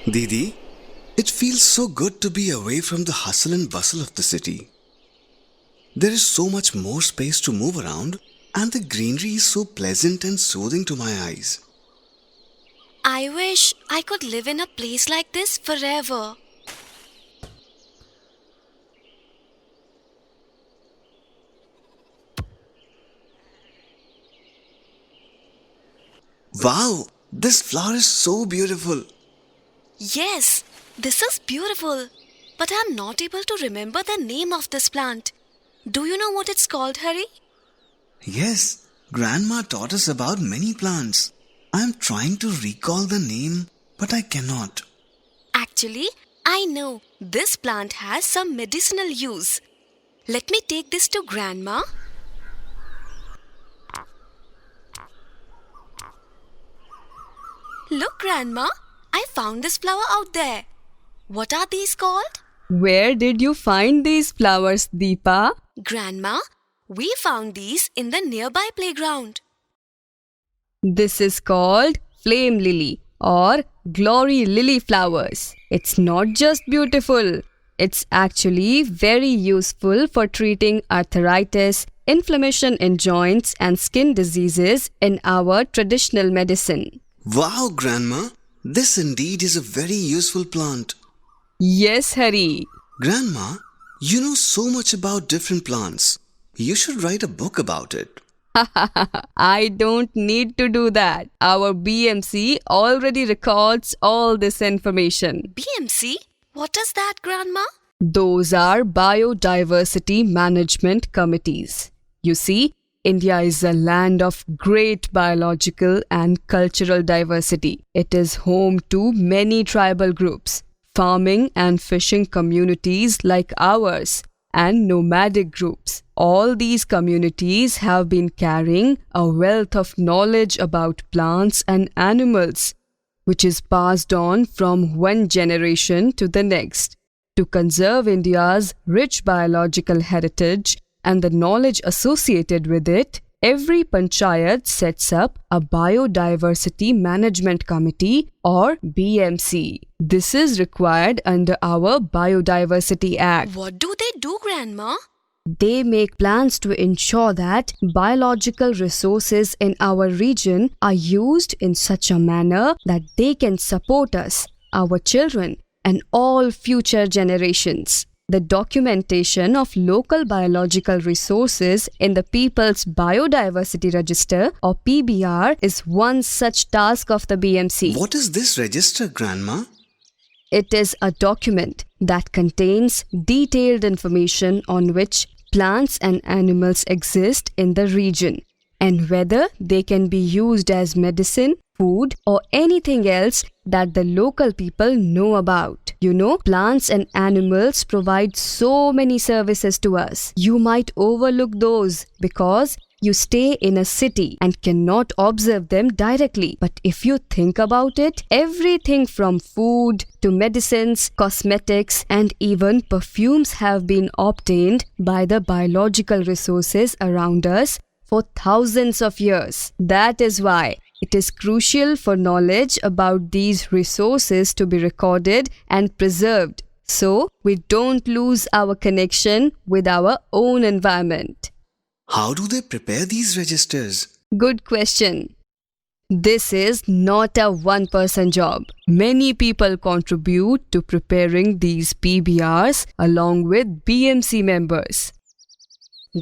Didi, it feels so good to be away from the hustle and bustle of the city. There is so much more space to move around, and the greenery is so pleasant and soothing to my eyes. I wish I could live in a place like this forever. Wow, this flower is so beautiful. Yes, this is beautiful. But I'm not able to remember the name of this plant. Do you know what it's called, Hari? Yes, Grandma taught us about many plants. I am trying to recall the name, but I cannot. Actually, I know this plant has some medicinal use. Let me take this to Grandma. Look, Grandma, I found this flower out there. What are these called? Where did you find these flowers, Deepa? Grandma, we found these in the nearby playground. This is called flame lily or glory lily flowers. It's not just beautiful. It's actually very useful for treating arthritis, inflammation in joints and skin diseases in our traditional medicine. Wow, Grandma, this indeed is a very useful plant. Yes, Hari. Grandma, you know so much about different plants. You should write a book about it. I don't need to do that. Our BMC already records all this information. BMC? What is that, Grandma? Those are Biodiversity Management Committees. You see, India is a land of great biological and cultural diversity. It is home to many tribal groups, farming and fishing communities like ours, and nomadic groups. All these communities have been carrying a wealth of knowledge about plants and animals, which is passed on from one generation to the next. To conserve India's rich biological heritage and the knowledge associated with it, every panchayat sets up a Biodiversity Management Committee or BMC. This is required under our Biodiversity Act. What do they do, Grandma? They make plans to ensure that biological resources in our region are used in such a manner that they can support us, our children, and all future generations. The documentation of local biological resources in the People's Biodiversity Register or PBR is one such task of the BMC. What is this register, Grandma? It is a document that contains detailed information on which plants and animals exist in the region and whether they can be used as medicine, food, or anything else that the local people know about. You know, plants and animals provide so many services to us. You might overlook those because you stay in a city and cannot observe them directly. But if you think about it, everything from food to medicines, cosmetics, and even perfumes have been obtained by the biological resources around us for thousands of years. That is why it is crucial for knowledge about these resources to be recorded and preserved so we don't lose our connection with our own environment. How do they prepare these registers? Good question. This is not a one-person job. Many people contribute to preparing these PBRs along with BMC members.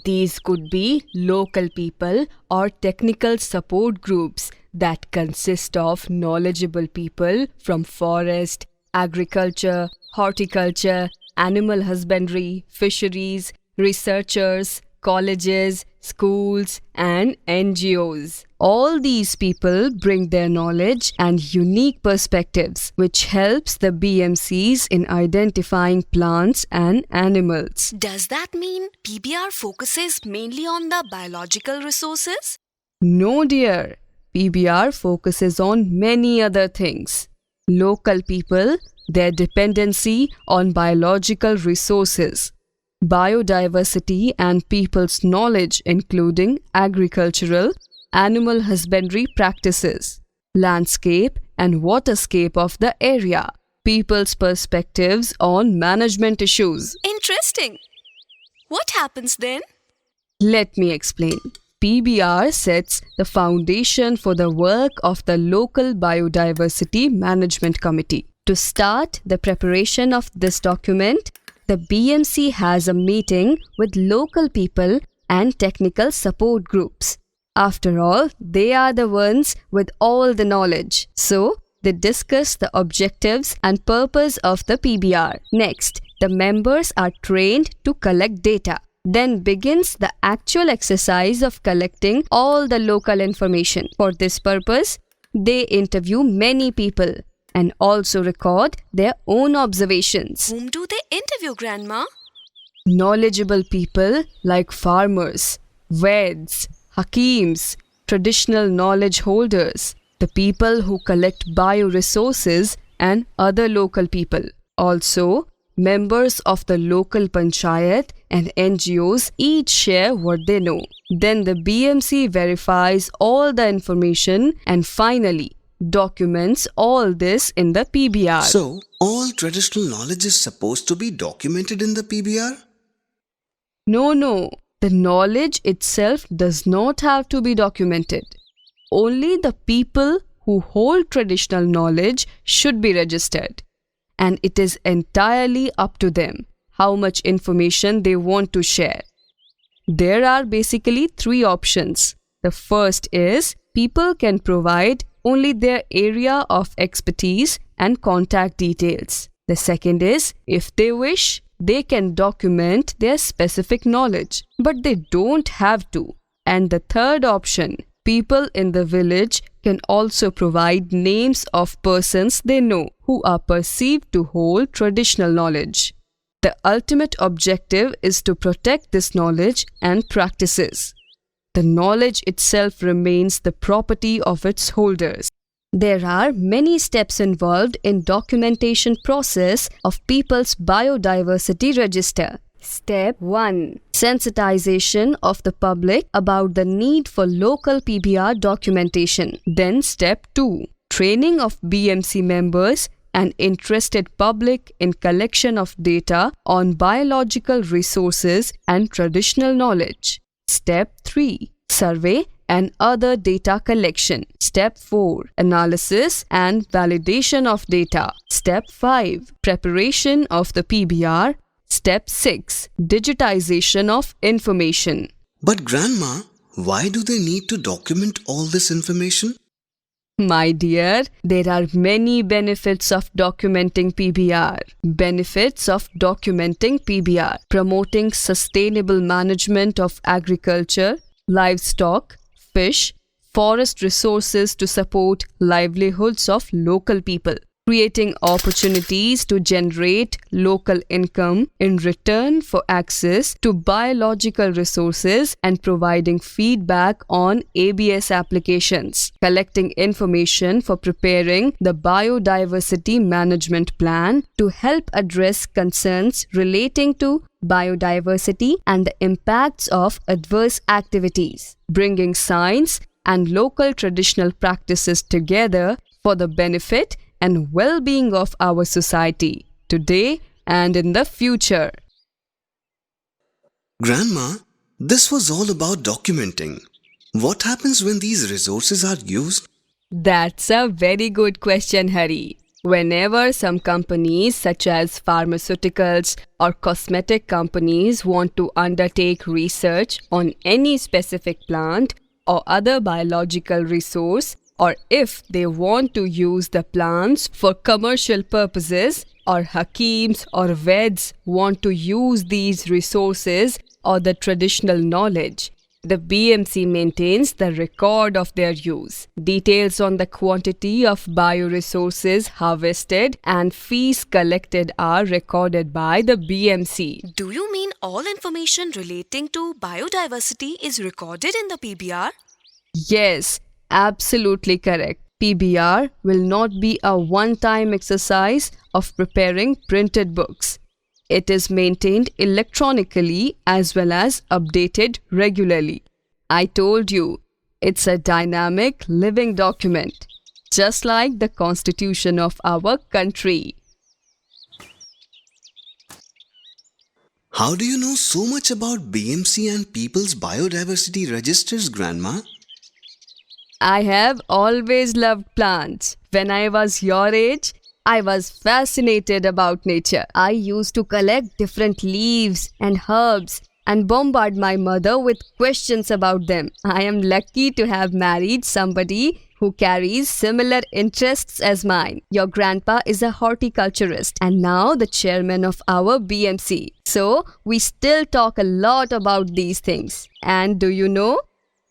These could be local people or technical support groups that consist of knowledgeable people from forest, agriculture, horticulture, animal husbandry, fisheries, researchers, colleges, schools, and NGOs. All these people bring their knowledge and unique perspectives, which helps the BMCs in identifying plants and animals. Does that mean PBR focuses mainly on the biological resources? No, dear. PBR focuses on many other things. Local people, their dependency on biological resources, biodiversity and people's knowledge including agricultural, animal husbandry practices, landscape and waterscape of the area, people's perspectives on management issues. Interesting. What happens then? Let me explain. PBR sets the foundation for the work of the local Biodiversity Management Committee. To start the preparation of this document, the BMC has a meeting with local people and technical support groups. After all, they are the ones with all the knowledge. So, they discuss the objectives and purpose of the PBR. Next, the members are trained to collect data. Then begins the actual exercise of collecting all the local information. For this purpose, they interview many people and also record their own observations. Whom do they interview, Grandma? Knowledgeable people like farmers, vets, hakims, traditional knowledge holders, the people who collect bioresources and other local people. Also, members of the local panchayat and NGOs each share what they know. Then the BMC verifies all the information and finally documents all this in the PBR. So, all traditional knowledge is supposed to be documented in the PBR? No. The knowledge itself does not have to be documented. Only the people who hold traditional knowledge should be registered. And it is entirely up to them how much information they want to share. There are basically 3 options. The first is people can provide only their area of expertise and contact details. The second is, if they wish, they can document their specific knowledge, but they don't have to. And the third option, people in the village can also provide names of persons they know who are perceived to hold traditional knowledge. The ultimate objective is to protect this knowledge and practices. The knowledge itself remains the property of its holders. There are many steps involved in documentation process of People's Biodiversity Register. Step 1. Sensitization of the public about the need for local PBR documentation. Then Step 2. Training of BMC members and interested public in collection of data on biological resources and traditional knowledge. Step 3. Survey and other data collection. Step 4. Analysis and validation of data. Step 5. Preparation of the PBR. Step 6. Digitization of information. But Grandma, why do they need to document all this information? My dear, there are many benefits of documenting PBR. Benefits of documenting PBR: promoting sustainable management of agriculture, livestock, fish, forest resources to support livelihoods of local people. Creating opportunities to generate local income in return for access to biological resources and providing feedback on ABS applications. Collecting information for preparing the Biodiversity Management Plan to help address concerns relating to biodiversity and the impacts of adverse activities. Bringing science and local traditional practices together for the benefit and well-being of our society, today and in the future. Grandma, this was all about documenting. What happens when these resources are used? That's a very good question, Hari. Whenever some companies such as pharmaceuticals or cosmetic companies want to undertake research on any specific plant or other biological resource, or if they want to use the plants for commercial purposes, or hakims or veds want to use these resources or the traditional knowledge, the BMC maintains the record of their use. Details on the quantity of bioresources harvested and fees collected are recorded by the BMC. Do you mean all information relating to biodiversity is recorded in the PBR? Yes, absolutely correct. PBR will not be a one-time exercise of preparing printed books. It is maintained electronically as well as updated regularly. I told you, it's a dynamic living document, just like the constitution of our country. How do you know so much about BMC and people's biodiversity registers, Grandma? I have always loved plants. When I was your age, I was fascinated about nature. I used to collect different leaves and herbs and bombard my mother with questions about them. I am lucky to have married somebody who carries similar interests as mine. Your grandpa is a horticulturist and now the chairman of our BMC. So, we still talk a lot about these things. And do you know?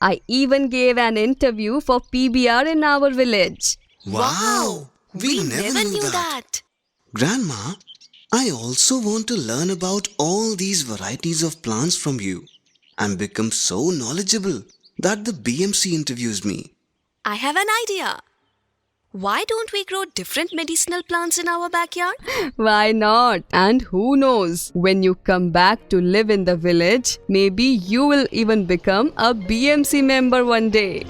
I even gave an interview for PBR in our village. Wow! We never knew that. Grandma, I also want to learn about all these varieties of plants from you and become so knowledgeable that the BMC interviews me. I have an idea. Why don't we grow different medicinal plants in our backyard? Why not? And who knows, when you come back to live in the village, maybe you will even become a BMC member one day.